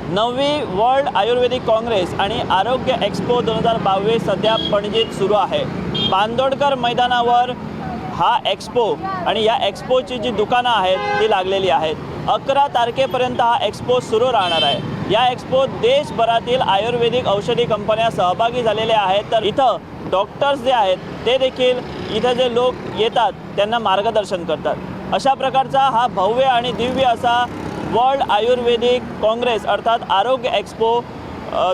9वी world आयुर्वेदिक काँग्रेस आणि आरोग्य expo 2022 सध्या पणजीत सुरू आहे। बांदोडकर मैदानावर हा एक्सपो आणि या एक्सपोची जी दुकानं आहेत ती लागलेली आहेत। 11 तारखेपर्यंत हा एक्सपो सुरू राहणार आहे। या एक्सपोत देशभरातील आयुर्वेदिक औषधी कंपन्या सहभागी झालेल्या आहेत। तर इथं डॉक्टर्स जे आहेत ते देखील इथं जे लोक येतात त्यांना मार्गदर्शन करतात। अशा प्रकारचा हा भव्य आणि दिव्य असा वर्ल्ड आयुर्वेदिक काँग्रेस अर्थात आरोग्य एक्सपो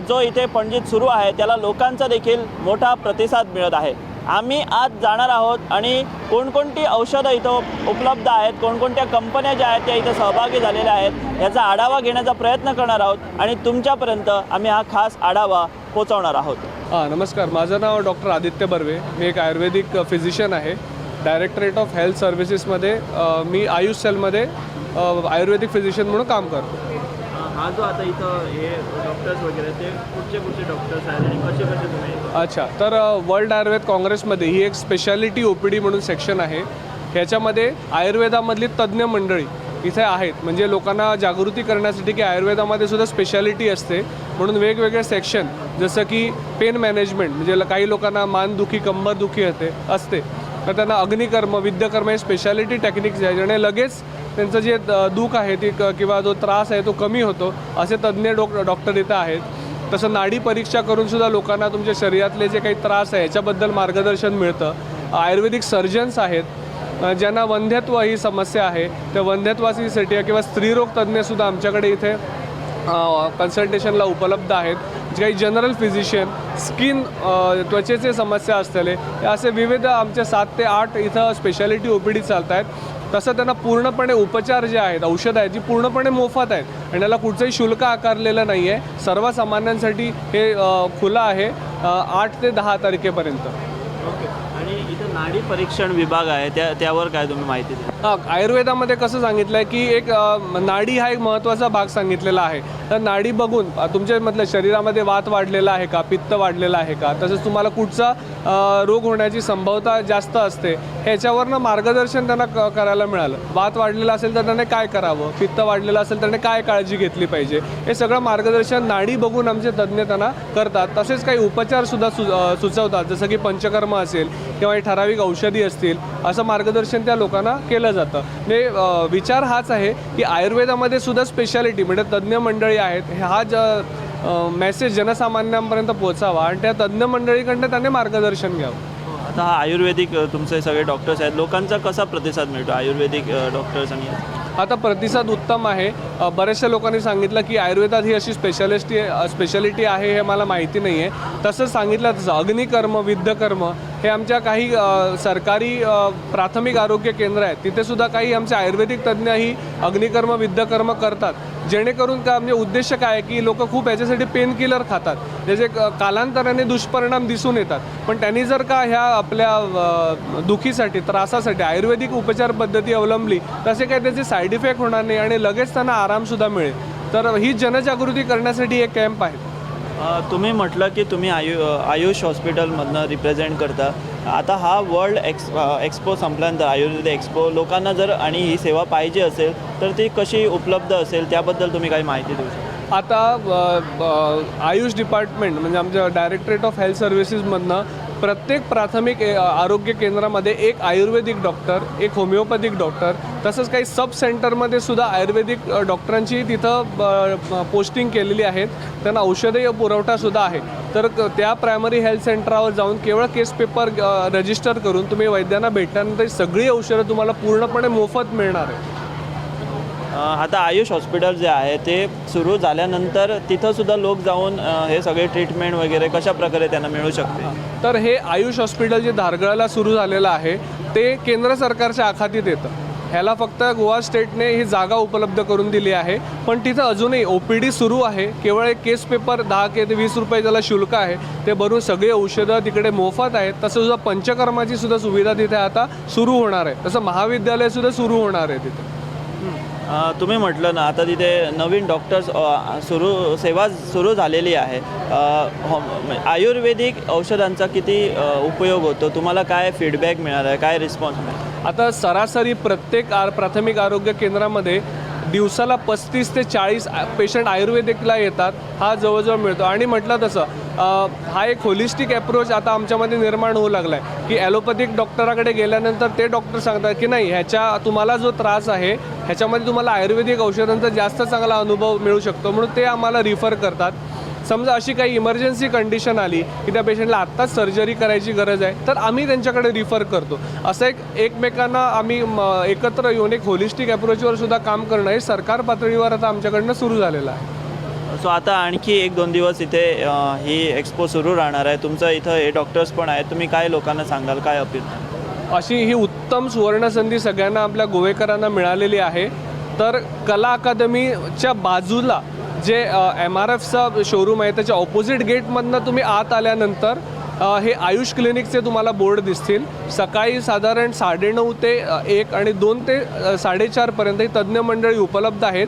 जो इथे पणजीत सुरू आहे त्याला लोकांचा देखील मोठा प्रतिसाद मिळत आहे। आम्ही आज जाणार आहोत आणि कोणकोणती औषधं इथं उपलब्ध आहेत, कोणकोणत्या कंपन्या ज्या आहेत त्या इथं सहभागी झालेल्या आहेत याचा आढावा घेण्याचा प्रयत्न करणार आहोत आणि तुमच्यापर्यंत आम्ही हा खास आढावा पोहोचवणार आहोत। नमस्कार, माझं नाव डॉक्टर आदित्य बर्वे। मी एक आयुर्वेदिक फिजिशियन आहे। डायरेक्टरेट ऑफ हेल्थ सर्व्हिसेसमध्ये मी आयुष सेलमध्ये आयुर्वेदिक फिजिशियन म्हणून काम करतो। हा जो आता इथं हे डॉक्टर्स वगैरे ते कुठचे डॉक्टर्स आहेत आणि कसे तुम्ही? अच्छा, तर वर्ल्ड आयुर्वेद काँग्रेसमध्ये ही एक स्पेशालिटी OPD म्हणून सेक्शन आहे। ह्याच्यामध्ये आयुर्वेदामधली तज्ज्ञ मंडळी इथे आहेत, म्हणजे लोकांना जागृती करण्यासाठी की आयुर्वेदामध्ये सुद्धा स्पेशालिटी असते म्हणून वेगवेगळे सेक्शन, जसं की पेन मॅनेजमेंट, म्हणजे काही लोकांना मानदुखी कंबरदुखी असते तर त्यांना अग्निकर्म विद्यकर्म हे स्पेशालिटी टेक्निक्स आहे ज्याने लगेच त्यांचं जे दुःख आहे ती किंवा जो त्रास आहे तो कमी होतो, असे तज्ज्ञ डॉक्टर इथं आहेत। तसं नाडी परीक्षा करून सुद्धा लोकांना तुमच्या शरीरातले जे काही त्रास आहे याच्याबद्दल मार्गदर्शन मिळतं। आयुर्वेदिक सर्जन्स आहेत ज्यांना वंध्यत्व ही समस्या आहे, त्या वंध्यत्वासाठी किंवा स्त्रीरोग तज्ज्ञसुद्धा आमच्याकडे इथे कन्सल्टेशनला उपलब्ध आहेत। जे काही जनरल फिजिशियन, स्किन त्वचेचे समस्या असलेले असे विविध आमचे 7 ते 8 इथं स्पेशालिटी OPD चालत आहेत। तसं त्यांना पूर्णपणे उपचार जे आहेत, औषधं आहेत जी पूर्णपणे मोफत आहेत आणि याला कुठचंही शुल्क आकारलेलं नाही आहे। सर्वसामान्यांसाठी हे खुलं आहे 8 ते 10 तारखेपर्यंत। ओके, आणि इथं नाडी परीक्षण विभाग आहे त्यावर काय तुम्ही माहिती द्या? आयुर्वेदामध्ये कसं सांगितलं आहे की एक नाडी हा एक महत्त्वाचा भाग सांगितलेला आहे। तर नाडी बघून तुमच्या मतलब शरीरामध्ये वात वाढलेला आहे का, पित्त वाढलेला आहे का, तसंच तुम्हाला कुठचा रोग होण्याची संभाव्यता जास्त असते ह्याच्यावरनं मार्गदर्शन त्यांना करायला मिळालं। वात वाढलेला असेल तर त्याने काय करावं, पित्त वाढलेलं असेल तर त्याने काय काळजी घेतली पाहिजे, हे सगळं मार्गदर्शन नाडी बघून आमचे तज्ज्ञ त्यांना करतात। तसेच काही उपचारसुद्धा सुचवतात, जसं की पंचकर्म असेल किंवा ठराविक औषधी असतील, असं मार्गदर्शन त्या लोकांना केलं जातं। म्हणजे विचार हाच आहे की आयुर्वेदामध्ये सुद्धा स्पेशालिटी म्हणजे तज्ज्ञ मंडळी आहेत, हा मेसेज जनसामान्यांपर्यंत पोहोचावा आणि त्या तज्ज्ञ मंडळीकडनं त्यांनी मार्गदर्शन घ्यावं। आता हा आयुर्वेदिक तुमचे सगळे डॉक्टर्स आहेत, लोकांचा कसा प्रतिसाद मिळतो आयुर्वेदिक डॉक्टर्स आणि? आता प्रतिसाद उत्तम आहे। बऱ्याचशा लोकांनी सांगितलं की आयुर्वेदात ही अशी स्पेशालिटी आहे हे मला माहिती नाही आहे। तसंच सांगितलं तसं अग्निकर्म विद्यकर्म हे आमच्या काही सरकारी प्राथमिक आरोग्य केंद्र आहेत, तिथेसुद्धा काही आमचे आयुर्वेदिक तज्ज्ञ ही अग्निकर्म विद्यकर्म करतात। जेणेकरून का म्हणजे उद्देश काय आहे की लोक खूप याच्यासाठी पेन किलर खातात, त्याचे कालांतराने दुष्परिणाम दिसून येतात, पण त्यांनी जर का ह्या आपल्या दुखीसाठी त्रासासाठी आयुर्वेदिक उपचार पद्धती अवलंबली तसे काही त्याचे साईड इफेक्ट होणार नाही आणि लगेच त्यांना आरामसुद्धा मिळेल। तर ही जनजागृती करण्यासाठी एक कॅम्प आहे। तुम्ही म्हटलं की तुम्ही आयुष हॉस्पिटलमधनं रिप्रेझेंट करता। आता हा वर्ल्ड एक्सपो संपल्यानंतर आयुर्वेद एक्सपो लोकांना जर आणि ही सेवा पाहिजे असेल तर ती कशी उपलब्ध असेल त्याबद्दल तुम्ही काही माहिती देऊ शकता? आता आयुष डिपार्टमेंट म्हणजे आमच्या डायरेक्टरेट ऑफ हेल्थ सर्व्हिसेसमधनं प्रत्येक प्राथमिक आरोग्य केंद्रामध्ये एक आयुर्वेदिक डॉक्टर, एक होमिओपॅथिक डॉक्टर, तसंच काही सब सेंटरमध्ये सुद्धा आयुर्वेदिक डॉक्टरांची तिथं पोस्टिंग केलेली आहेत। त्यांना औषधी पुरवठासुद्धा आहे। तर त्या प्रायमरी हेल्थ सेंटरवर जाऊन केवळ केस पेपर रजिस्टर करून तुम्ही वैद्यांना भेटल्यानंतर सगळी औषधं तुम्हाला पूर्णपणे मोफत मिळणार आहे। आता आयुष हॉस्पिटल जे आहे ते सुरू झाल्यानंतर तिथंसुद्धा लोक जाऊन हे सगळे ट्रीटमेंट वगैरे कशा प्रकारे त्यांना मिळू शकते? तर हे आयुष हॉस्पिटल जे धारगळला सुरू झालेलं आहे ते केंद्र सरकारच्या आखातीत येतं। ह्याला फक्त गोवा स्टेटने ही जागा उपलब्ध करून दिली आहे, पण तिथं अजूनही OPD सुरू आहे। केवळ एक केस पेपर 10 ते 20 रुपये त्याला शुल्क आहे, ते भरून सगळी औषधं तिकडे मोफत आहेत। तसं सुद्धा पंचकर्माची सुद्धा सुविधा तिथे आता सुरू होणार आहे, तसं महाविद्यालयसुद्धा सुरू होणार आहे तिथे। तुम्ही म्हटलं ना आता तिथे नवीन डॉक्टर्स सेवा सुरू झालेली आहे। आयुर्वेदिक औषधांचा किती उपयोग होतो, तुम्हाला काय फीडबॅक मिळाला आहे, काय रिस्पॉन्स मिळाला? आता सरासरी प्रत्येक प्राथमिक आरोग्य केंद्रामध्ये दिवसाला 35 ते 40 पेशंट आयुर्वेदिकला येतात, हा जवळजवळ मिळतो. आणि म्हटलं तसं हा एक होलिस्टिक अप्रोच आता आमच्यामध्ये निर्माण होऊ लागला आहे की ॲलोपॅथिक डॉक्टराकडे गेल्यानंतर ते डॉक्टर सांगतात की नाही, ह्याच्या तुम्हाला जो त्रास आहे ह्याच्यामध्ये तुम्हाला आयुर्वेदिक औषधांचा जास्त चांगला अनुभव मिळू शकतो, म्हणून ते आम्हाला रिफर करतात. समजा अशी काही इमर्जन्सी कंडिशन आली की त्या पेशंटला आत्ताच सर्जरी करायची गरज आहे, तर आम्ही त्यांच्याकडे रिफर करतो. असं एकमेकांना आम्ही एकत्र येऊन एक होलिस्टिक अप्रोचवर सुद्धा काम करणं हे सरकार पातळीवर आता आमच्याकडनं सुरू झालेलं आहे. सो आता आणखी 1-2 दिवस इथे ही एक्सपो सुरू राहणार आहे. तुमचं इथं हे डॉक्टर्स पण आहेत, तुम्ही काय लोकांना सांगाल, काय अपील? अशी ही उत्तम सुवर्णसंधी सगळ्यांना आपल्या गोवेकरांना मिळालेली आहे. तर कला अकादमीच्या बाजूला जे MRFचा शोरूम आहे त्याच्या ऑपोजिट गेटमधनं तुम्ही आत आल्यानंतर हे आयुष क्लिनिकचे तुम्हाला बोर्ड दिसतील. सकाळी साधारण 9:30 ते 1 आणि 2 ते 4:30पर्यंत ही तज्ज्ञ मंडळी उपलब्ध आहेत.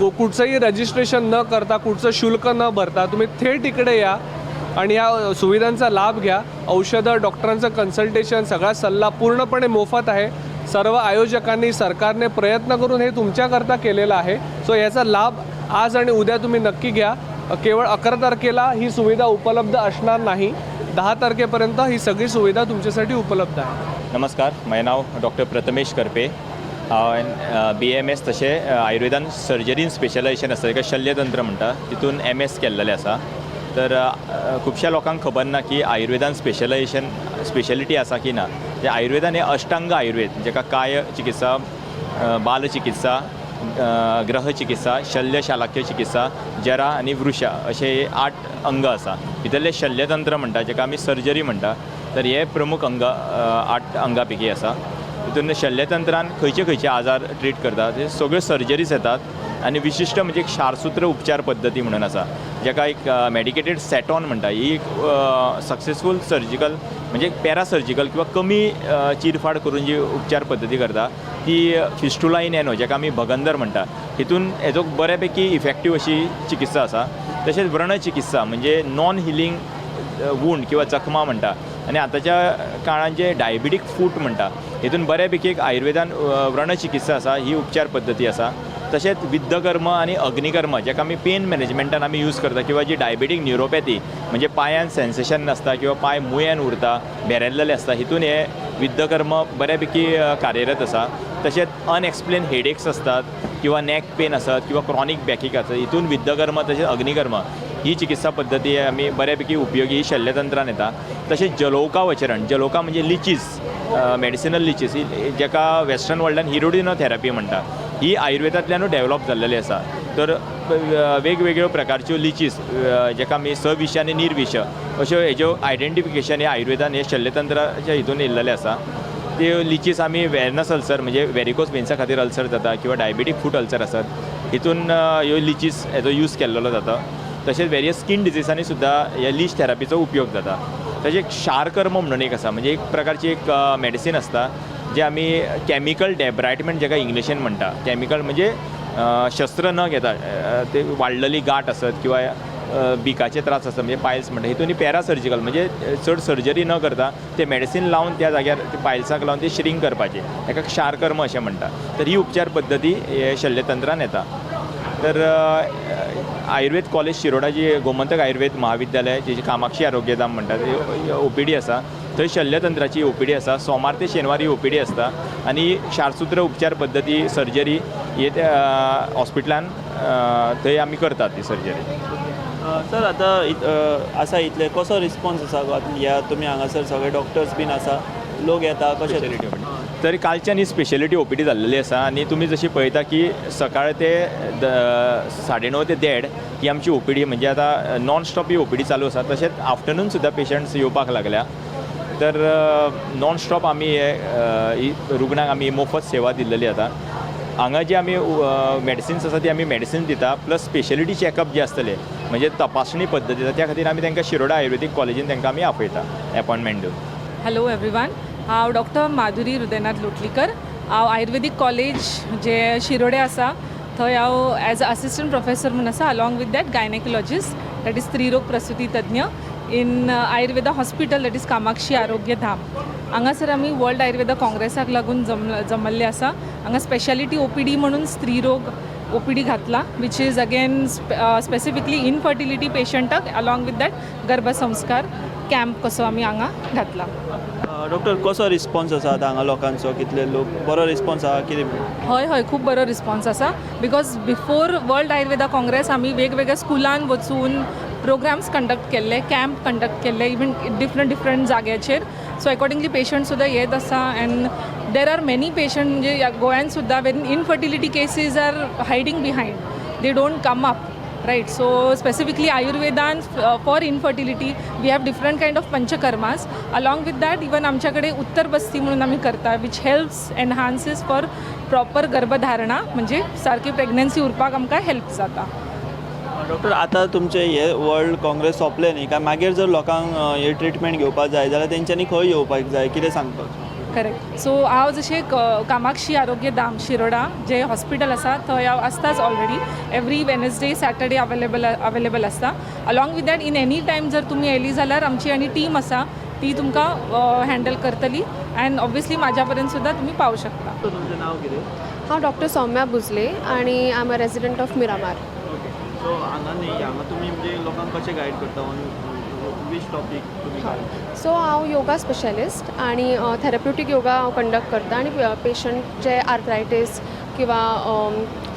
कुठचंही रजिस्ट्रेशन न करता, कुठचं शुल्क न भरता तुम्ही थेट इकडे या आणि या सुविधांचा लाभ घ्या. औषधं, डॉक्टरांचं कन्सल्टेशन, सगळा सल्ला पूर्णपणे मोफत आहे. सर्व आयोजकांनी, सरकारने प्रयत्न करून हे तुमच्याकरता केलेलं आहे. सो याचा लाभ आज आणि उद्या तुम्ही नक्की घ्या. केवळ 11 तारखेला ही सुविधा उपलब्ध असणार नाही, 10 तारखेपर्यंत ही सगळी सुविधा तुमच्यासाठी उपलब्ध आहे. नमस्कार, माझे नाव डॉक्टर प्रथमेश करपे. हांवें BMS तशें आयुर्वेदान सर्जरीन स्पेशलायझेशन आसा ताका शल्यतंत्र म्हणटा, तितून MS केल्लेलें आसा. तर खुबश्या लोकांक खबर ना की आयुर्वेदान स्पेशलिटी आसा की ना. जे आयुर्वेदान हे अष्टांग आयुर्वेद, जेका काय चिकित्सा, बाल चिकित्सा, ग्रह चिकित्सा, शल्य शालाक्य चिकित्सा, जरा आनी वृषा अशे 8 अंग आसा. भितरले शल्यतंत्र म्हणटा, जेका आमी सर्जरी म्हणटा, तर हे प्रमुख अंग 8 अंगां पैकी आसा. तितून शल्यतंत्रान खंयचे आजार ट्रीट करतात, हे सगळ्यो सर्जरीज येतात. आनी विशिश्ट म्हणजे एक शारसूत्र उपचार पद्दती म्हणून आसा, जेका एक मेडिकेटेड सेटॉन म्हणटा. ही एक सक्सेसफूल सर्जिकल म्हणजे पॅरासर्जिकल किंवा कमी चिरफाड करून जी उपचार पद्दती करता ती फिस्टुला इन एनो, जेका आमी भगंदर म्हणटा. हितून हेजो बऱ्यापैकी इफेक्टीव अशी चिकित्सा आसा. तशेंच व्रण चिकित्सा म्हणजे नॉन हिलिंग वूंड किंवा जखमा म्हणटा. आनी आतांच्या काळान जे डायबिटीक फूट म्हणटा, हितून बऱ्यापैकी एक आयुर्वेदान व्रण चिकित्सा आसा, ही उपचार पद्दती आसा. तशेंच विद्धकर्म आनी अग्निकर्म, जेका आमी पेन मॅनेजमेंटान आमी यूज करता, किंवा जी डायबिटीक न्युरोपॅथी म्हणजे पांयान सेन्सेशन नासता किंवा पांय मुयेन उरता, बेरेल्लेले आसता, हितून हे विद्धकर्म बऱ्यापैकी कार्यरत आसा. तशेंच अनएक्सप्लेन हेडेक्स असतात किंवा नॅक पेन आसत किंवा क्रॉनिक बॅकीक आसत, हितून विद्धकर्म तशेंच अग्निकर्म ही चिकित्सा पद्दती आमी बऱ्यापैकी उपयोगी ही शल्यतंत्रान येता. तशेंच जलोका वचरण, जलोका म्हणजे लिचीस, मेडिसिनल लिचीस, जेका वेस्टर्न वर्ल्डान हिरोडिनोथेरपी म्हणटा, ही आयुर्वेदांतल्यानूच डेवलप जाल्लेली आसा. तर वेगवेगळ्यो प्रकारच्यो लिचीस, जेका आमी सविश आनी निर्विश अश्यो हेज्यो आयडेंटिफिकेशन हे आयुर्वेदान हे शल्यतंत्राच्या हितून येयल्लेले आसा. त्यो लिचीस आमी वेरनस अल्सर म्हणजे वेरिकोस वेन्सा खातीर अल्सर जाता किंवा डायबिटीक फूट अल्सर आसत, हितून ह्यो लिचीस हेजो यूज केल्लो जाता. तशेंच वेरियस स्कीन डिजीसांनी सुद्दां ह्या लीच थेरपीचो उपयोग जाता. तशें क्षारकर्म म्हणून एक आसा, म्हणजे एक प्रकारची एक मेडिसीन आसता जे आमी कॅमिकल डेब्रायटमेंट जेका इंग्लिशीन म्हणटा. कॅमिकल म्हणजे शस्त्र न घेता, ते वाडलेली गांठ आसत किंवा बिकाचे त्रास आसता म्हणजे पायल्स म्हणटा, हितून पॅरासर्जिकल म्हणजे चड सर्जरी न करता ते मेडिसीन लावन त्या जाग्यार ते पायल्साक लावन ते श्रिंक करपाचे, ताका क्षारकर्म अशें म्हणटा. तर ही उपचार पद्दती हे शल्यतंत्रान येता. तर आयुर्वेद कॉलेज शिरोडा जी गोमंतक आयुर्वेद महाविद्यालय, जी कामाक्षी आरोग्यधाम म्हणटात, OPD आसा, थंय शल्यतंत्राची OPD आसा. सोमार ते शेनवार ही OPD आसता. आनी शारसूत्र उपचार पद्दती, सर्जरी हे हॉस्पिटलान थंय आमी करतात ती सर्जरी. सर आता आसा इतले कसो रिस्पॉन्स आसा ह्या तुमी हांगासर सगळे डॉक्टर्स बीन आसा, लोक येता कशे? तरी कालच्यान ही स्पेशलिटी OPD जाल्लेली आसा. आनी तुमी जशी पळयता की सकाळ ते 9:30 ते 1:30 ही आमची OPD म्हणजे आतां नॉन स्टॉप ही OPD चालू आसा. तशेंच आफ्टरनून सुद्दां पेशंट्स येवपाक लागल्या. तर नॉन स्टॉप आमी ही रुग्णांक आमी मोफत सेवा दिल्लेली आतां. हांगा जी आमी मेडिसिन्स आसा ती आमी मेडिसिन दिता, प्लस स्पेशलिटी चॅकअप जे आसतले म्हणजे तपासणी पद्दती आसा, त्या खातीर आमी तांकां शिरोडा आयुर्वेदीक कॉलेजीन तांकां आमी आपयता एपॉयंटमेंट दिवन. हॅलो एवरीवन, हांव डॉक्टर माधुरी हृदयनाथ लोटलीकर. हांव आयुर्वेदीक कॉलेज जे शिरोडे आसा थंय हांव एज अ असिस्टंट प्रोफेसर म्हणून आसा, along with that gynaecologist, that is स्त्रीरोग प्रसूती तज्ञ in Ayurveda hospital, that is Kamakshi Arogyadham. हांगासर आमी वर्ल्ड आयुर्वेदा काँग्रेसाक लागून जमल्ले आसा. हांगा स्पेशालिटी OPD म्हणून स्त्रीरोग ओ पी डी घातला which is again specifically infertility पेशंटाक अलॉंग विथ दॅट गर्भसंस्कार कॅम्प कसो आमी हांगा घातला. डॉक्टर कसो रिस्पॉन्स आसा आतां हांगा लोकांचो, कितले लोक बरो रिस्पॉन्स आहा कितें? हय खूब बरो रिस्पॉन्स आसा because before world Ayurveda congress आमी वेगवेगळ्या स्कुलान वचून प्रोग्राम्स कंडक्ट केल्ले, कॅम्प कंडक्ट केल्ले इवन डिफरंट जाग्याचेर. सो अकॉर्डिंगली पेशंट सुद्दां येत आसा and there are many patient म्हणजे गोंयान सुद्दां when infertility cases are hiding behind, they don't come up. Right, so specifically Ayurvedan for infertility we have different kind of panchakarmas. Along with that even आमच्याकडे उत्तर बस्ती म्हणून आम्ही करता which helps enhances for proper गर्भधारणा म्हणजे सारकी pregnancy उरपाक आमकां हेल्प जाता. डॉक्टर आतां तुमचे हे वर्ल्ड काँग्रेस सोंपले न्ही काय मागीर जर लोकांक हे ट्रिटमेंट घेवपाक जाय जाल्यार तेंच्यांनी खंय येवपाक जाय, कितें सांगपाक? करेक्ट. सो हांव जशें कामाक्षी आरोग्य धाम शिरोडा जे हॉस्पिटल आसा थंय हांव आसताच already. Every Wednesday Saturday available आसता. Along with that in any time जर तुमी येयली जाल्यार आमची आनी टीम आसा ती तुमकां हँडल करतली अँड ऑब्वियसली म्हाज्या पर्यंत सुद्दां तुमी पावूं शकता. तुमचें नांव कितें? हांव डॉक्टर सौम्या बुजले आणि I am a resident of Miramar. Okay. So हांगा न्ही हांगा तुमी म्हणजे लोकांक कशें गायड करता ऑन वीच टॉपीक तुमी? सो हांव योगा स्पेशलिस्ट आणि थेरप्युटीक योगा हांव कंडक्ट करता आणि पेशंट जे आर्थरायटीस किंवा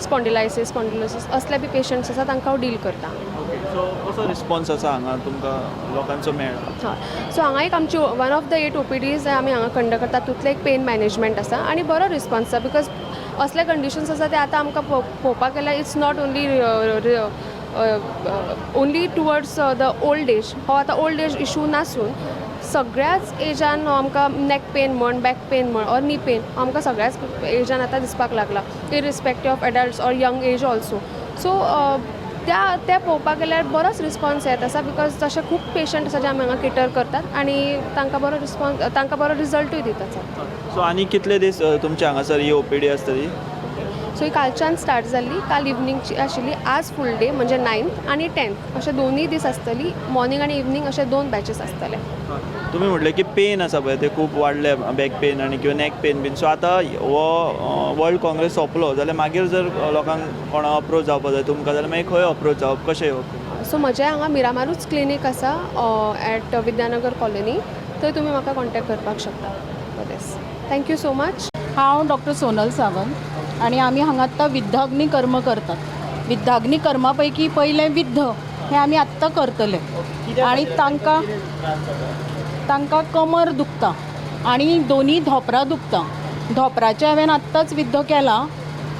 स्पॉन्डिलोसिस असले बी पेशंट्स आसा तांकां हांव डील करता. ओके. सो कसो रिस्पॉन्स आसा हांगा तुमकां लोकांचो मेळ्ळा? हय. सो हांगा एक आमची 1 ऑफ द 8 OPDs आमी हांगा कंडक्ट करता तितूंतले एक पेन मॅनेजमेंट आसा आणि बरो रिस्पॉन्स आसा बिकॉज असले कंडिशन्स आसा ते आतां आमकां पळोवपाक गेल्यार it's not only towards the old age. हो आतां ओल्ड एज इशू नासून सगळ्याच एजान आमकां नॅक पेन म्हण, बॅक पेन म्हण ऑर नी पेन आमकां सगळ्याच एजान आतां दिसपाक लागला, irrespective of adults or young age also. So त्या पळोवपाक गेल्यार बरोच रिस्पॉन्स येत आसा बिकॉज तशे खूब पेशंट आसा जे आमी हांगा केटर करतात आनी तांकां बरो रिस्पॉन्स, तांकां बरो रिजल्टूय दितात. सो आनी कितले दीस तुमचे हांगासर ही OPD आसतली? सो ही कालच्यान स्टार्ट जाल्ली, काल इवनिंगची आशिल्ली, आज फूल डे म्हणजे 9th आणि 10th अशे दोनूय दीस आसतली. मॉर्निंग आनी इवनिंग अशे 2 बॅचेस आसतले. तुमी म्हटलें की पेन आसा पळय ते खूब वाडले, बॅक पेन आनी किंवा नॅक पेन बीन. सो आतां हो वर्ल्ड काँग्रेस सोंपलो जाल्यार मागीर जर लोकांक कोणा अप्रोच जावपाक जाय तुमकां जाल्यार मागीर खंय अप्रोच जावप, कशें येवप? सो म्हजें हांगा मिरामारूच क्लिनीक आसा ॲट विद्यानगर कॉलनी, थंय तुमी म्हाका कॉन्टॅक्ट करपाक शकता for this. Thank you so much. हांव डॉक्टर सोनल सावंत आणि आम्ही हांगा आत्तां विद्धाग्नी कर्म करतात. विद्धाग्नी कर्मा पैकी पयलें विद्ध हें आमी आत्तां करतले आणि तांकां कमर दुखता आणि दोन्ही धोपरां दुखता. धोपराचें हांवें आत्ताच विद्ध केलां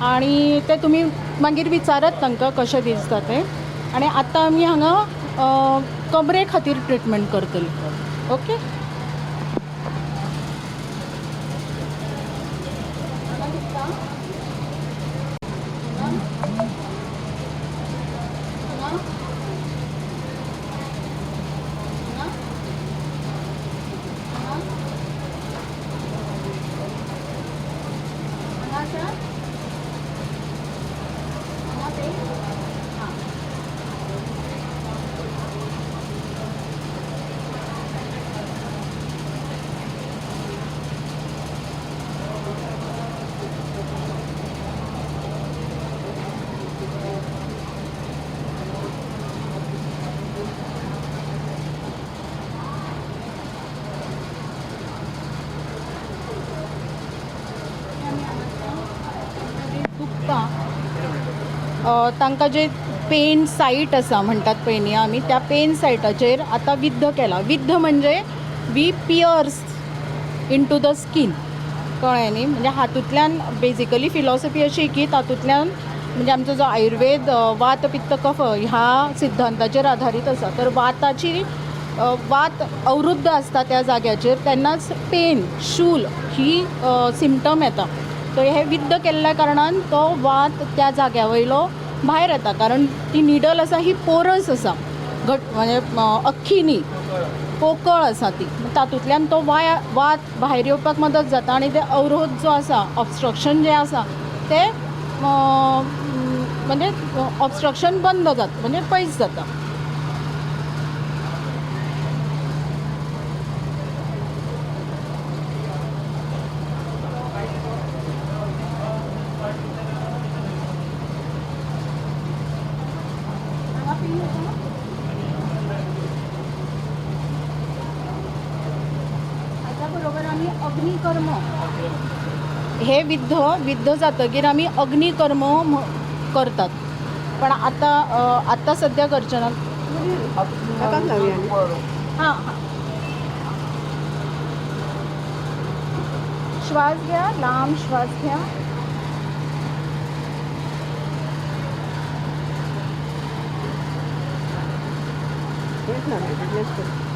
आणि ते तुमी मागीर विचारत तांकां कशें दिसता तें. आणि आत्तां आमी हांगा कमरे खातीर ट्रिटमेंट करतली. ओके. तांकां जे पेन साईट आसा म्हणटात पळय न्ही आमी, त्या पेन सायटाचेर आतां विद्ध केला. विद्ध म्हणजे we pierce into the skin, कळ्ळें न्ही. म्हणजे हातूंतल्यान बेजिकली फिलॉसॉफी अशी की तातूंतल्यान म्हणजे आमचो जो आयुर्वेद वात पित्त कफ ह्या सिद्धांताचेर आधारीत आसा. तर वाताची वात अवरुद्ध आसता त्या जाग्याचेर तेन्नाच पेन, शूल ही सिमटम येता. तर हे विद्ध केल्ल्या कारणान तो वात त्या जाग्या वयलो भायर येता. कारण ती निडल आसा ही पोरस आसा, म्हणजे अख्खी न्ही, पोकळ आसा ती. तातूंतल्यान तो वात भायर येवपाक मदत जाता आणि ते अवरोध जो आसा, ऑब्स्ट्रक्शन जें आसा तें म्हणजे ऑब्स्ट्रक्शन बंद जाता, म्हणजे पयस जाता. आमी अग्निकर्म हे विद्ध जातकीर आमी अग्निकर्म करतात. पण आता सध्या करचे ना. हां श्वास घ्या, लांब श्वास घ्या.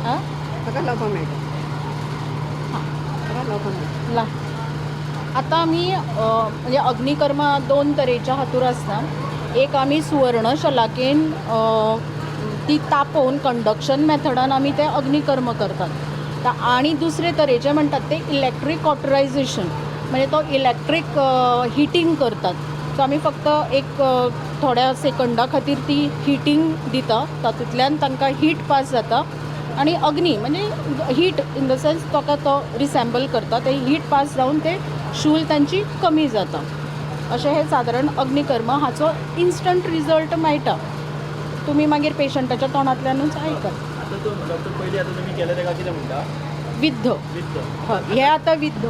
हां ला आता आमी म्हणजे अग्निकर्म 2 तरेच्या हातूर आसता. एक आमी सुवर्ण शलाकेन ती तापोवन कंडक्शन मेथडान आमी ते अग्निकर्म करतात. आणि दुसरे तरेचे म्हणटात ते इलेक्ट्रीक कॉटरायझेशन, म्हणजे तो इलेक्ट्रीक हिटींग करतात. सो आमी फक्त एक थोड्या सेकंडा खातीर ती हिटींग दिता, तातूंतल्यान तांकां हीट पास जाता आणि अग्नी म्हणजे हीट इन द सेन्स ताका तो रिसेंबल करता, ते हीट पास जावन ते शूल तांची कमी जाता. अशें हे सादारण अग्निकर्म हाचो इन्स्टंट रिजल्ट मेळटा. तुमी मागीर पेशंटाच्या तोंडांतल्यानूच आयकता. पयलीं आतां तुमी केलें तेका कितें म्हणटा? विद्ध. हय, हे आता विद्ध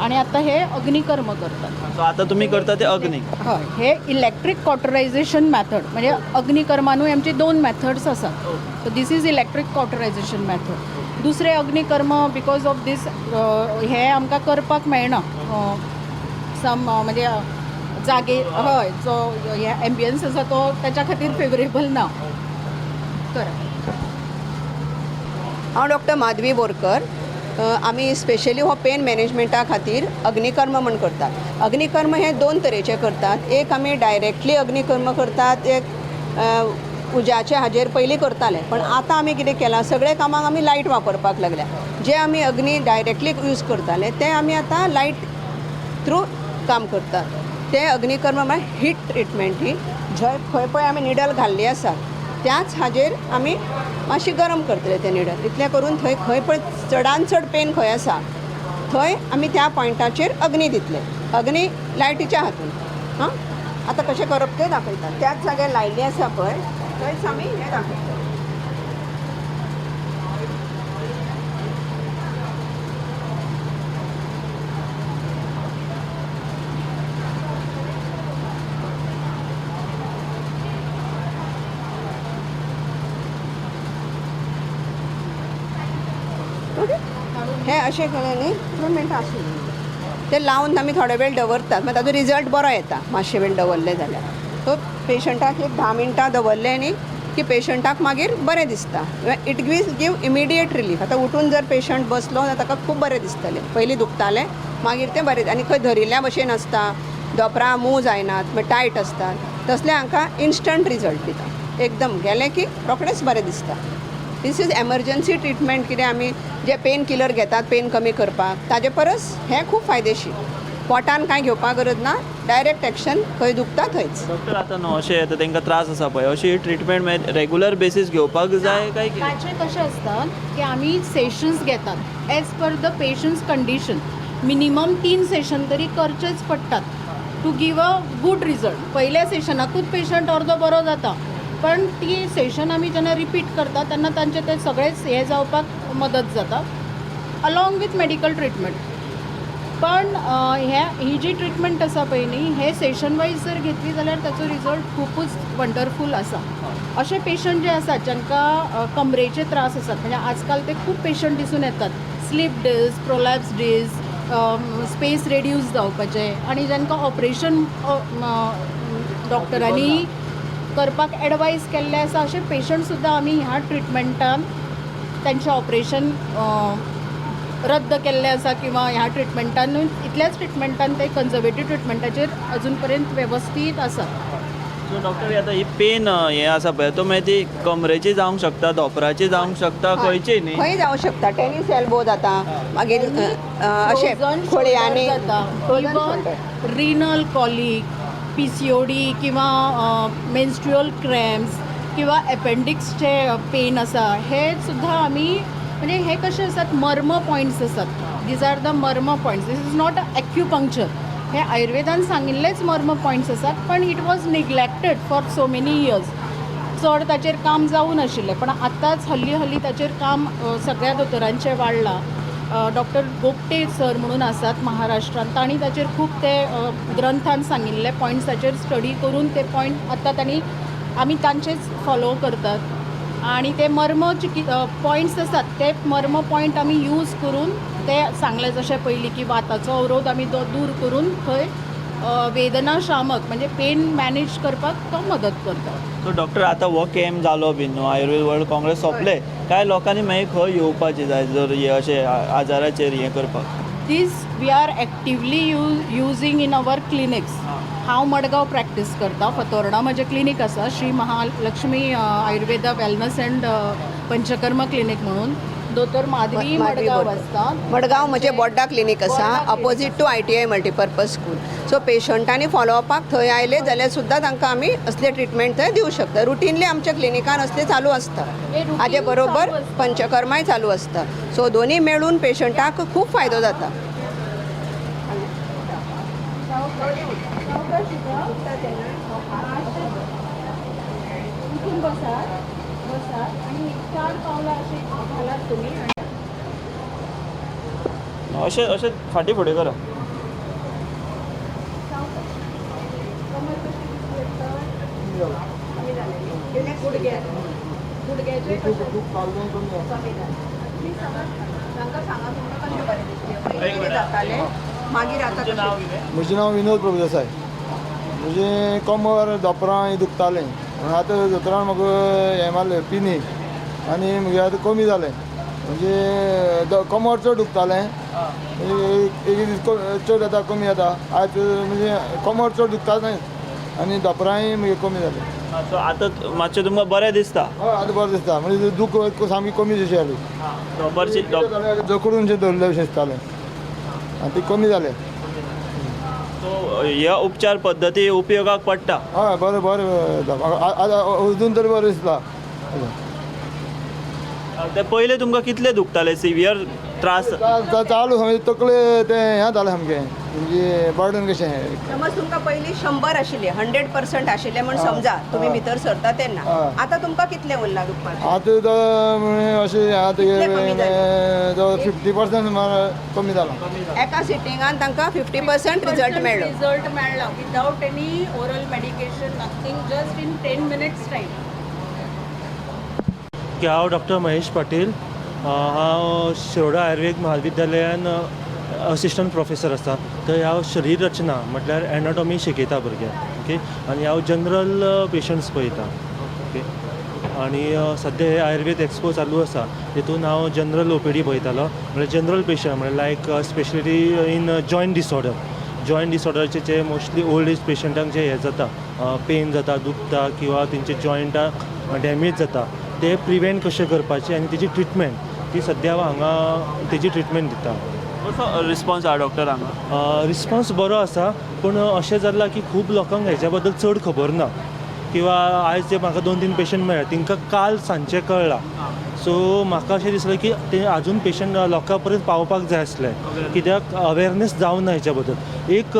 आणि आता हे अग्निकर्म करतात. सो आतां तुमी करता ते अग्नी. हय, हे इलेक्ट्रीक कॉटरायझेशन मॅथड, म्हणजे अग्निकर्मानूय आमचे 2 मॅथड्स आसात. So this is electric cauterization method. दुसरे अग्निकर्म बिकॉज ऑफ दीस हे आमकां करपाक मेळना. सम म्हणजे जागे हय जो हे एम्बियन्स आसा तो त्याच्या खातीर फेवरेबल ना. करा. हांव डॉक्टर माधवी बोरकर. आमी स्पेशली हो पेन मॅनेजमेंटा खातीर अग्निकर्म म्हण करतात. अग्निकर्म हे 2 तरेचे करतात. एक आमी डायरेक्टली अग्निकर्म करतात, एक उज्याचे हाजेर पयलीं करताले, पण आतां आमी कितें केलां, सगळे कामाक आमी लायट वापरपाक लागल्या. जे आमी अग्नी डायरेक्टली यूज करताले ते आमी आतां लायट थ्रू काम करतात. ते अग्निकर्म म्हळ्यार हीट ट्रिटमेंट. ही जंय खंय पळय आमी निडल घाल्ली आसा त्याच हाजेर आमी मातशी गरम करतले ते निडल. इतलें करून थंय खंय पळय चडान चड पेन खंय आसा थंय आमी त्या पॉयंटाचेर अग्नी दितले. अग्नी लायटीच्या हातून. हां आतां कशें करप तें दाखयतात. त्याच जाग्यार लायल्ली आसा पळय थंयच आमी हें दाखयतात. हे अशें केलें न्ही 2 मिनटां आसूं ते लावन आमी थोडे वेळ दवरतात. मागीर ताजो रिजल्ट बरो येता. मातशे वेळ दवरले जाल्यार सो पेशंटाक एक 10 मिनटां दवरले न्ही की पेशंटाक मागीर बरें दिसता. It give immediate relief. आतां उठून जर पेशंट बसलो जाल्यार ताका खूब बरें दिसतलें. पयलीं दुखतालें मागीर तें बरें आनी खंय धरिल्ल्या भशेन आसता, दोपरां मूव जायनात, मागीर टायट आसतात, तसलें हांकां इन्स्टंट रिजल्ट दिता. एकदम गेलें की रोखडेंच बरें दिसता. This is emergency treatment. कितें आमी जे पेन किलर घेतात पेन कमी करपाक ताजे परस हें खूब फायदेशीर. पोटान कांय घेवपाक गरज ना, डायरेक्ट एक्शन खंय दुखता थंयच. डॉक्टर आतां न्हू अशें आतां तांकां त्रास आसा पळय, अशी ट्रिटमेंट मागीर रेगुलर बेसीस घेवपाक जाय काय कितें? ताचे कशें आसता की आमी सेशन्स घेतात as per the patient's condition. Minimum 3 session तरी करचेच पडटात to give a good result. पयल्या सेशनाकूच पेशंट अर्दो बरो जाता, पण ती सेशन आमी जेन्ना रिपीट करता तेन्ना तांचे ते सगळेच हे जावपाक मदत जाता अलॉंग विथ मेडिकल ट्रिटमेंट. पण ही जी ट्रिटमेंट आसा पळय न्ही हे सेशन वायज जर घेतली जाल्यार ताचो रिजल्ट खूबच वंडरफूल आसा. असे पेशंट जे आसात जांकां कमरेचे त्रास आसात, म्हणजे आजकाल ते खूब पेशंट दिसून येतात. Slip disc, prolapse disc, space reduce जावपाचे, आणि जांकां ऑपरेशन डॉक्टरांनी करपाक एडवायज केल्ले आसा असे पेशंट सुद्दां आमी ह्या ट्रिटमेंटान त्यांचे ऑपरेशन रद्द केल्ले आसा किंवा ह्या ट्रिटमेंटानूय इतल्याच ट्रिटमेंटान ते कन्झर्वेटीव ट्रिटमेंटाचेर अजून पर्यंत वेवस्थीत आसा. सो डॉक्टर आतां ही पेन हे आसा पळय तो मागीर ती कमरेची जावंक शकता, धोपराची जावंक शकता, खंयची न्ही? खंय जावं शकता. टेनीस एल्बो जाता, मागीर अशें खोळयांनी इवन रिनल कॉलीक, PCOD किंवा मेन्स्ट्रुअल क्रॅम्प्स किंवा एपेंडिक्सचे पेन आसा हे सुद्धा आमी म्हणजे हे कशे आसात मर्म पॉयंट्स आसात. These are the marma points. This is not a acupuncture. हे आयुर्वेदान सांगिल्लेच मर्म पॉयंट्स आसात, पण it was neglected for so many years. चड ताचेर काम जावून आशिल्लें, पण आतांच हल्ली ताचेर काम सगळ्या दोतोरांचें वाडलां. डॉक्टर गोपटे सर म्हणून आसात महाराष्ट्रांत, तांणी ताचेर खूब ते ग्रंथान सांगिल्ले पॉयंट्स ताचेर स्टडी करून ते पॉयंट आतां तांणी आमी तांचेच फॉलो करतात आणि ते मर्म पॉयंट्स आसात ते मर्म पॉयंट आमी यूज करून ते सांगले जशें पयलीं की वाताचो अवरोध आमी तो दूर करून थंय वेदना शामक म्हणजे पेन मॅनेज करपाक तो मदत करता. सो डॉक्टर आतां हो कॅम्प जालो बीन न्हू, आयुर्वेद वर्ल्ड काँग्रेस सोंपले, काय लोकांनी मागीर खंय येवपाचें जाय जर हे अशें आजाराचेर हें करपाक? This we are actively using in our clinics. हांव मडगांव प्रॅक्टीस करता, फातोर्डा म्हजें क्लिनीक आसा, Shri Mahalakshmi Ayurveda wellness and Panchakarma clinic म्हणून. दोतोर माधवी मडगांव आसता. मडगांव म्हणजे बोड्डा क्लिनीक आसा, opposite to ITI multipurpose school. So पेशंटांनी फॉलोअपाक थंय आयले जाल्यार सुद्दां तांकां आमी असले ट्रिटमेंट थंय दिवं शकता. रुटीनली आमच्या क्लिनिकान असले चालू आसता. हाजे बरोबर पंचकर्माय चालू आसता. सो दोनी मेळून पेशंटाक खूब फायदो जाता. अशें अशें फाटीं फुडें करा. मागीर आतां कशें? म्हजें नांव विनोद प्रभुदेसाय. म्हजें कमर धोपरां दुखतालें, आतां दोतोरान म्हाका हें मारलें पिनी आनी म्हजें आतां कमी जालें. म्हणजे कमर चड दुखतालें, एक दीस चड जाता कमी जाता. आयज म्हणजे कमर चड दुखता न्हय आनी धोपरांय म्हगे कमी जालें. सो आतां मातशें तुमकां बरें दिसता? हय आतां बरें दिसता. म्हणजे दूख सामकी कमी जशी जाली. प्रॉपरची जखडून शें धरलें अशें दिसतालें आनी ती कमी जालें. सो ह्या उपचार पद्दती उपयोगाक पडटा? हय बरें बरें आतां अजून तरी बरें दिसता. ते पयले तुमकां कितले दुखताले, सिवियर त्रास? चालू म्हणजे तकले ते हें जालें सामकें, म्हणजे बर्डन कशें. समज तुमकां पयलीं 100 आशिल्ले, 100% आशिल्ले म्हण समजा तुमी भितर सरता तेन्ना. आतां तुमकां कितले उरला दुखपाक? आतां तो अशें आतां 50% कमी जाला. एका सिटिंगान तांकां 50% रिजल्ट मेळ्ळो. रिजल्ट मेळ्ळा without any oral medication, nothing, just in 10 minutes time. हांव डॉक्टर महेश पाटील. हांव शिरोडा आयुर्वेद महाविद्यालयान असिस्टंट प्रोफेसर आसा. थंय हांव शरीर रचना म्हटल्यार एनाटॉमी शिकयता भुरग्यांक. ओके, आनी हांव जनरल पेशंट्स पळयता. ओके, आनी सद्या हे आयुर्वेद एक्सपो चालू आसा, तितून हांव जनरल OPD पळयतालो. म्हळ्यार जनरल पेशंट म्हळ्यार like specially in joint disorder. Joint डिसऑर्डरचे जे मोस्टली ओल्ड एज पेशंटांक जे हे जाता, पेन जाता, दुखता किंवा तेंचे जॉयंटाक डॅमेज जाता, ते प्रिवेंट कशें करपाचें आनी तेजी ट्रिटमेंट ती सद्या हांगा तेजी ट्रिटमेंट दिता. कसो रिस्पॉन्स आहा डॉक्टर हांगा? रिस्पॉन्स बरो आसा, पूण अशें जालां की खूब लोकांक हेच्या बद्दल चड खबर ना. किंवा आयज जे म्हाका 2-3 पेशंट मेळ्ळे तांकां काल सांजचें कळ्ळां. सो म्हाका अशें दिसलें की ते आजून पेशंट लोकां पर्यंत पावपाक जाय आसलें, कित्याक अवेरनेस जावं ना हेच्या बद्दल. एक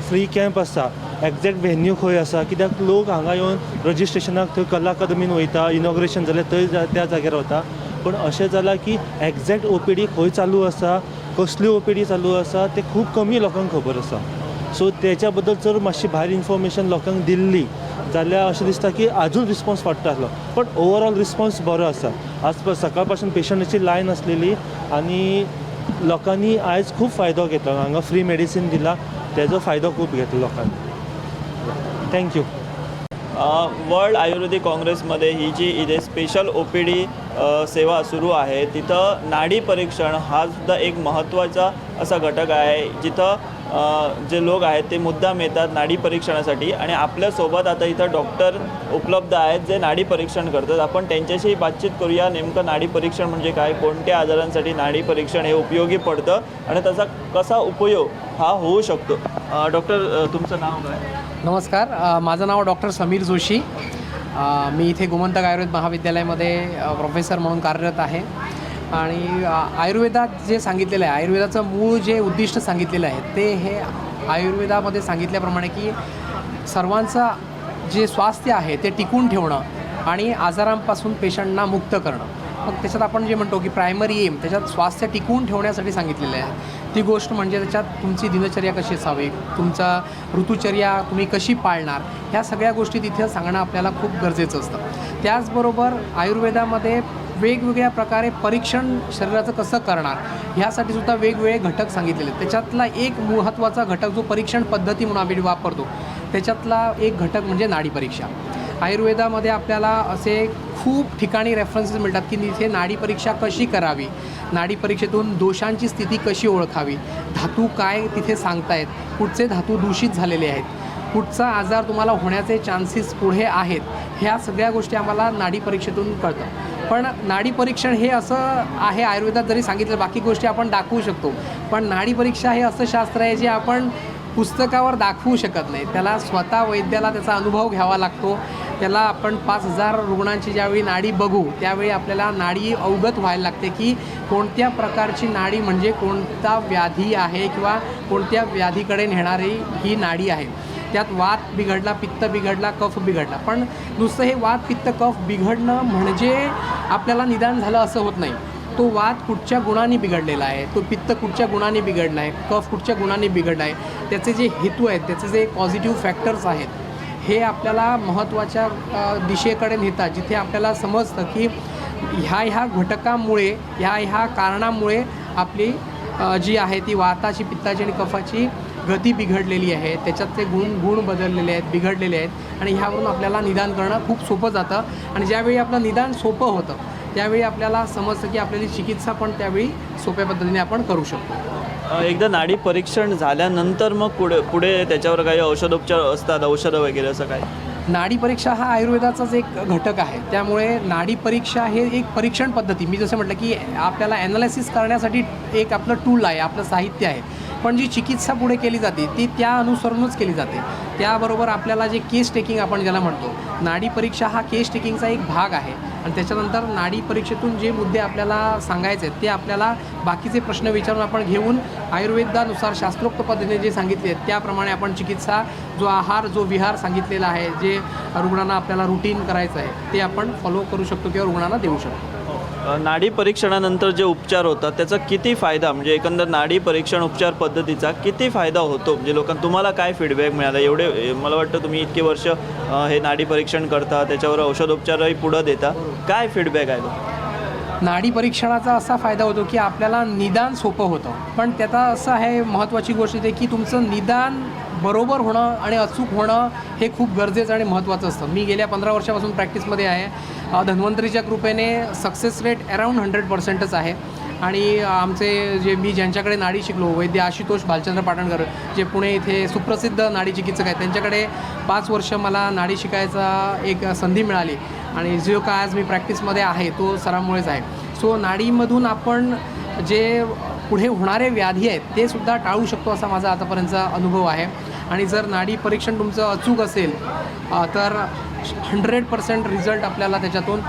फ्री कॅम्प आसा, एक्झॅक्ट वेन्यू खंय आसा, कित्याक लोक हांगा येवन रजिस्ट्रेशनाक थंय कला अकादमीन वयता, इनॉग्रेशन जाल्यार थंय त्या जाग्यार वता. पूण अशें जालां की एक्झॅक्ट OPD खंय चालू आसा, कसली OPD चालू आसा ते खूब कमी लोकांक खबर आसा. सो तेच्या बद्दल जर मातशी भायर इन्फॉर्मेशन लोकांक दिल्ली जाल्यार अशें दिसता की आजून रिस्पॉन्स वाडटालो. पण ओवरऑल रिस्पॉन्स बरो आसा. आज सकाळ पासून पेशंटाची लायन आसलेली आनी लोकांनी आयज खूब फायदो घेतलो. हांगा फ्री मेडिसीन दिला, तेजो फायदो खूब घेतलो लोकांनी. थँक्यू. वर्ल्ड आयुर्वेदिक काँग्रेसमध्ये ही जी इथे स्पेशल OPD सेवा सुरू आहे, तिथं नाडी परीक्षण हा सुद्धा एक महत्त्वाचा असा घटक आहे, जिथं जे लोक आहेत ते मुद्दाम येतात नाडी परीक्षणासाठी. आणि आपल्यासोबत आता इथं डॉक्टर उपलब्ध आहेत जे नाडी परीक्षण करतात. आपण त्यांच्याशी बातचीत करूया. नेमकं नाडी परीक्षण म्हणजे काय, कोणत्या आजारांसाठी नाडी परीक्षण हे उपयोगी पडतं आणि त्याचा कसा उपयोग हा होऊ शकतो. डॉक्टर तुमचं नाव काय? नमस्कार, माझं नाव डॉक्टर समीर जोशी. मी इथे गोमंतक आयुर्वेद महाविद्यालयामध्ये प्रोफेसर म्हणून कार्यरत आहे. आणि आयुर्वेदात जे सांगितलेलं आहे, आयुर्वेदाचं मूळ जे उद्दिष्ट सांगितलेलं आहे ते हे आयुर्वेदामध्ये सांगितल्याप्रमाणे की सर्वांचं जे स्वास्थ्य आहे ते टिकून ठेवणं आणि आजारांपासून पेशंटना मुक्त करणं मग त्याच्यात आपण जे म्हणतो की प्रायमरी एम त्याच्यात स्वास्थ्य टिकवून ठेवण्यासाठी सांगितलेलं आहे. ती गोष्ट म्हणजे त्याच्यात तुमची दिनचर्या कशी असावी, तुमचा ऋतुचर्या तुम्ही कशी पाळणार, ह्या सगळ्या गोष्टी तिथे सांगणं आपल्याला खूप गरजेचं असतं. त्याचबरोबर आयुर्वेदामध्ये वेगवेगळ्या प्रकारे परीक्षण शरीराचं कसं करणार ह्यासाठी सुद्धा वेगवेगळे घटक सांगितलेले आहेत. त्याच्यातला एक महत्त्वाचा घटक जो परीक्षण पद्धती म्हणून आम्ही वापरतो त्याच्यातला एक घटक म्हणजे नाडी परीक्षा. आयुर्वेदामध्ये आपल्याला असे खूप ठिकाणी रेफरन्सेस मिळतात की तिथे नाडी परीक्षा कशी करावी, नाडी परीक्षेतून दोषांची स्थिती कशी ओळखावी, धातू काय तिथे सांगतायत, कुठचे धातू दूषित झालेले आहेत, कुठचा आजार तुम्हाला होण्याचे चान्सेस पुढे आहेत, ह्या सगळ्या गोष्टी आम्हाला नाडी परीक्षेतून कळतं. पण नाडी परीक्षण हे असं आहे, आयुर्वेदात जरी सांगितलं बाकी गोष्टी आपण दाखवू शकतो, पण नाडी परीक्षा हे असं शास्त्र आहे जे आपण पुस्तकावर दाखवू शकत नाही. त्याला स्वतः वैद्याला त्याचा अनुभव घ्यावा लागतो. त्याला आपण 5,000 रुग्णांची ज्यावेळी नाडी बघू त्यावेळी आपल्याला नाडी अवगत व्हायला लागते की कोणत्या प्रकारची नाडी म्हणजे कोणता व्याधी आहे किंवा कोणत्या व्याधीकडे नेणारी ही नाडी आहे. त्यात वात बिघडला, पित्त बिघडला, कफ बिघडला. पण नुसतं हे वात पित्त कफ बिघडणं म्हणजे आपल्याला निदान झालं असं होत नाही. तो वात कुठच्या गुणांनी बिघडलेला आहे, तो पित्त कुठच्या गुणांनी बिघडला आहे, कफ कुठच्या गुणांनी बिघडला आहे, त्याचे जे हेतू आहेत, त्याचे जे पॉझिटिव्ह फॅक्टर्स आहेत, हे आपल्याला महत्त्वाच्या दिशेकडे नेतात, जिथे आपल्याला समजतं की ह्या घटकामुळे ह्या कारणामुळे आपली जी आहे ती वाताची, पित्ताची आणि कफाची गती बिघडलेली आहे, त्याच्यातले गुण बदललेले आहेत, बिघडलेले आहेत. आणि ह्यावरून आपल्याला निदान करणं खूप सोपं जातं. आणि ज्यावेळी आपलं निदान सोपं होतं त्यावेळी आपल्याला समजतं की आपल्याला चिकित्सा पण त्यावेळी सोप्या पद्धतीने आपण करू शकतो. एकदा नाडी परीक्षण झाल्यानंतर मग पुढे त्याच्यावर काही औषधोपचार असतात, औषधं वगैरे असं काय? नाडी परीक्षा हा आयुर्वेदाचाच एक घटक आहे. त्यामुळे नाडी परीक्षा हे एक परीक्षण पद्धती, मी जसं म्हटलं की आपल्याला ॲनालिसिस करण्यासाठी एक आपलं टूल आहे, आपलं साहित्य आहे. पण जी चिकित्सा पुढे केली जाते ती त्या अनुसरूनच केली जाते. त्याबरोबर आपल्याला जे केस टेकिंग आपण ज्याला म्हणतो, नाडी परीक्षा हा केस टेकिंगचा एक भाग आहे. आणि त्याच्यानंतर नाडी परीक्षेतून जे मुद्दे आपल्याला सांगायचे आहेत ते आपल्याला बाकीचे प्रश्न विचारून आपण घेऊन आयुर्वेदानुसार शास्त्रोक्त पद्धतीने जे सांगितले आहेत त्याप्रमाणे आपण चिकित्सा, जो आहार, जो विहार सांगितलेला आहे, जे रुग्णांना आपल्याला रुटीन करायचं आहे ते आपण फॉलो करू शकतो किंवा रुग्णांना देऊ शकतो. नाडी परीक्षणानंतर जे उपचार होतात त्याचा किती फायदा, म्हणजे एकंदर नाडी परीक्षण उपचार पद्धतीचा किती फायदा होतो, म्हणजे लोकांना तुम्हाला काय फीडबॅक मिळाला? एवढे मला वाटतं तुम्ही इतके वर्ष हे नाडी परीक्षण करता, त्याच्यावर औषधोपचारही पुढं देता, काय फीडबॅक आहे? नाडी परीक्षणाचा असा फायदा होतो की आपल्याला निदान सोपं होतं. पण त्याचा असं आहे, महत्त्वाची गोष्ट आहे की तुमचं निदान बरोबर होणं आणि अचूक होणं हे खूप गरजेचं आणि महत्त्वाचं असतं. मी गेल्या 15 वर्षापासून प्रॅक्टिसमध्ये आहे. धन्वंतरीच्या कृपेने सक्सेस रेट अराऊंड 100%च आहे. आणि आमचे मी ज्यांच्याकडे नाडी शिकलो, वैद्य आशुतोष भालचंद्र पाटणकर, जे पुणे इथे सुप्रसिद्ध नाडी चिकित्सक आहेत, त्यांच्याकडे 5 वर्ष मला नाडी शिकायचा एक संधी मिळाली. आणि जो काय आज मी प्रॅक्टिसमध्ये आहे तो सरांमुळेच आहे. सो नाडीमधून आपण जे पुढे होणारे व्याधी आहेत ते सुद्धा टाळू शकतो असा माझा आतापर्यंतचा अनुभव आहे. आणि जर नाडी परीक्षण तुमचं अचूक असेल तर 100% रिझल्ट आपल्याला त्याच्यातून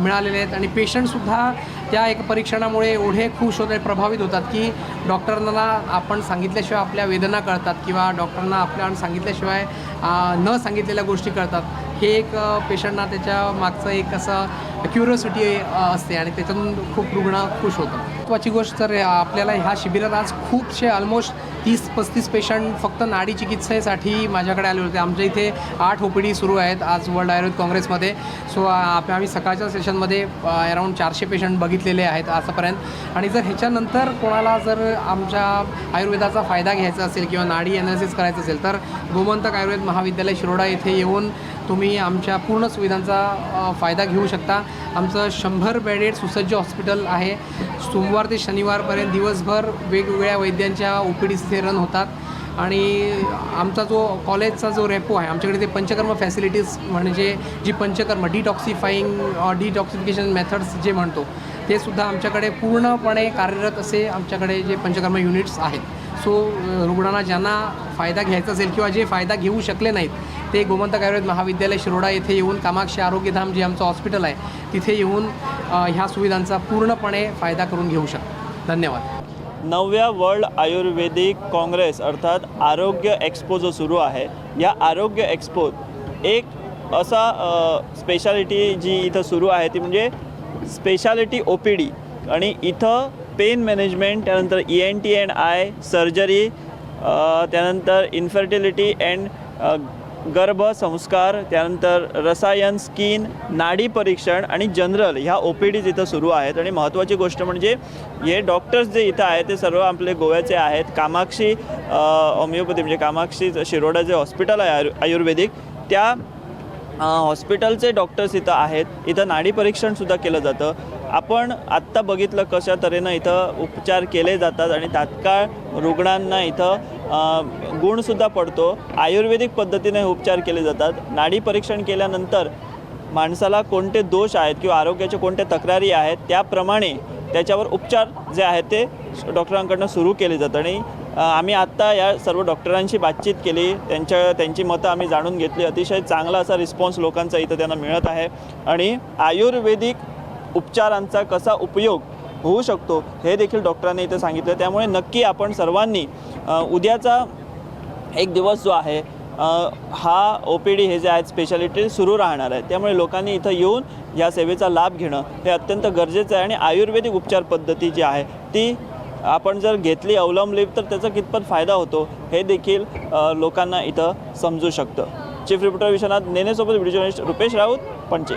मिळालेले आहेत. आणि पेशंटसुद्धा त्या एक परीक्षणामुळे एवढे खुश होते, प्रभावित होतात की डॉक्टरांना आपण सांगितल्याशिवाय आपल्या वेदना कळतात किंवा डॉक्टरांना आपल्याला सांगितल्याशिवाय न सांगितलेल्या गोष्टी कळतात. हे एक पेशंटना त्याच्या मागचं एक असं क्युरिओसिटी असते आणि त्याच्यातून खूप रुग्ण खुश होतं. महत्त्वाची गोष्ट तर आपल्याला ह्या शिबिरात आज खूपसे ऑलमोस्ट 30-35 पेशंट फक्त नाडी चिकित्सेसाठी माझ्याकडे आले होते. आमच्या इथे 8 OPD सुरू आहेत आज वर्ल्ड आयुर्वेद काँग्रेसमध्ये. सो आम्ही सकाळच्या सेशनमध्ये अराऊंड 400 पेशंट बघितलेले आहेत आतापर्यंत. आणि जर ह्याच्यानंतर कोणाला जर आमच्या आयुर्वेदाचा फायदा घ्यायचा असेल किंवा नाडी ॲनालिसिस करायचं असेल तर गोमंतक आयुर्वेद महाविद्यालय शिरोडा येथे येऊन तुम्ही आमच्या पूर्ण सुविधांचा फायदा घेऊ शकता. आमचं 100 बेडेड सुसज्ज हॉस्पिटल आहे. सोमवार ते शनिवारपर्यंत दिवसभर वेगवेगळ्या वैद्यांच्या OPDs इथे रन होतात. आणि आमचा जो कॉलेजचा जो रेपो आहे, आमच्याकडे ते पंचकर्म फॅसिलिटीज म्हणजे जी पंचकर्म डिटॉक्सिफिकेशन मेथड्स जे म्हणतो ते सुद्धा आमच्याकडे पूर्णपणे कार्यरत असे आमच्याकडे जे पंचकर्म युनिट्स आहेत. सो रुग्णांना ज्यांना फायदा घ्यायचा असेल किंवा जे फायदा घेऊ शकले नाहीत ते गोमंतक आयुर्वेद महाविद्यालय शिरोडा येथे येऊन कामाक्षी आरोग्यधाम जे आमचं हॉस्पिटल आहे तिथे येऊन ह्या सुविधांचा पूर्णपणे फायदा करून घेऊ शकतो. धन्यवाद. 9व्या वर्ल्ड आयुर्वेदिक काँग्रेस अर्थात आरोग्य एक्सपो जो सुरू आहे, या आरोग्य एक्सपोत एक असा स्पेशालिटी जी इथं सुरू आहे ती म्हणजे स्पेशालिटी OPD आणि इथं पेन मॅनेजमेंट, त्यानंतर ENT अँड आय सर्जरी, त्यानंतर इन्फर्टिलिटी अँड गर्भसंस्कार, त्यानंतर रसायन, स्किन, नाडी परीक्षण आणि जनरल ह्या OPDs इथं सुरू आहेत. आणि महत्त्वाची गोष्ट म्हणजे हे डॉक्टर्स जे इथं आहेत ते सर्व आपले गोव्याचे आहेत. कामाक्षी होमिओपॅथी म्हणजे कामाक्षी शिरोडा जे हॉस्पिटल आहे आयुर्वेदिक, त्या हॉस्पिटलचे डॉक्टर्स इथं आहेत. इथं नाडी परीक्षणसुद्धा केलं जातं. आपण आत्ता बघितलं कशा तऱ्हेनं इथं उपचार केले जातात आणि तात्काळ रुग्णांना इथं गुणसुद्धा पडतो. आयुर्वेदिक पद्धतीने हे उपचार केले जातात. नाडी परीक्षण केल्यानंतर माणसाला कोणते दोष आहेत किंवा आरोग्याच्या कोणत्या तक्रारी आहेत त्याप्रमाणे त्याच्यावर उपचार जे आहेत ते डॉक्टरांकडून सुरू केले जातात. आणि आम्ही आत्ता या सर्व डॉक्टरांशी बातचीत केली, त्यांची मतं आम्ही जाणून घेतली. अतिशय चांगला असा रिस्पॉन्स लोकांचा इथं त्यांना मिळत आहे आणि आयुर्वेदिक उपचारांचा कसा उपयोग होऊ शकतो हे देखील डॉक्टरांनी इथं सांगितलं. त्यामुळे नक्की आपण सर्वांनी उद्याचा एक दिवस जो आहे हा OPD हे जे आहेत स्पेशालिटी सुरू राहणार आहे. त्यामुळे लोकांनी इथं येऊन या सेवेचा लाभ घेणं हे अत्यंत गरजेचं आहे. आणि आयुर्वेदिक उपचार पद्धती जी आहे ती आपण जर घेतली, अवलंबली तर त्याचा कितपत फायदा होतो हे देखील लोकांना इथं समजू शकतं. चीफ रिपोर्टर विश्वनाथ नेनेसोबत व्हिडिओ जर्नलिस्ट रुपेश राऊत, पणजी.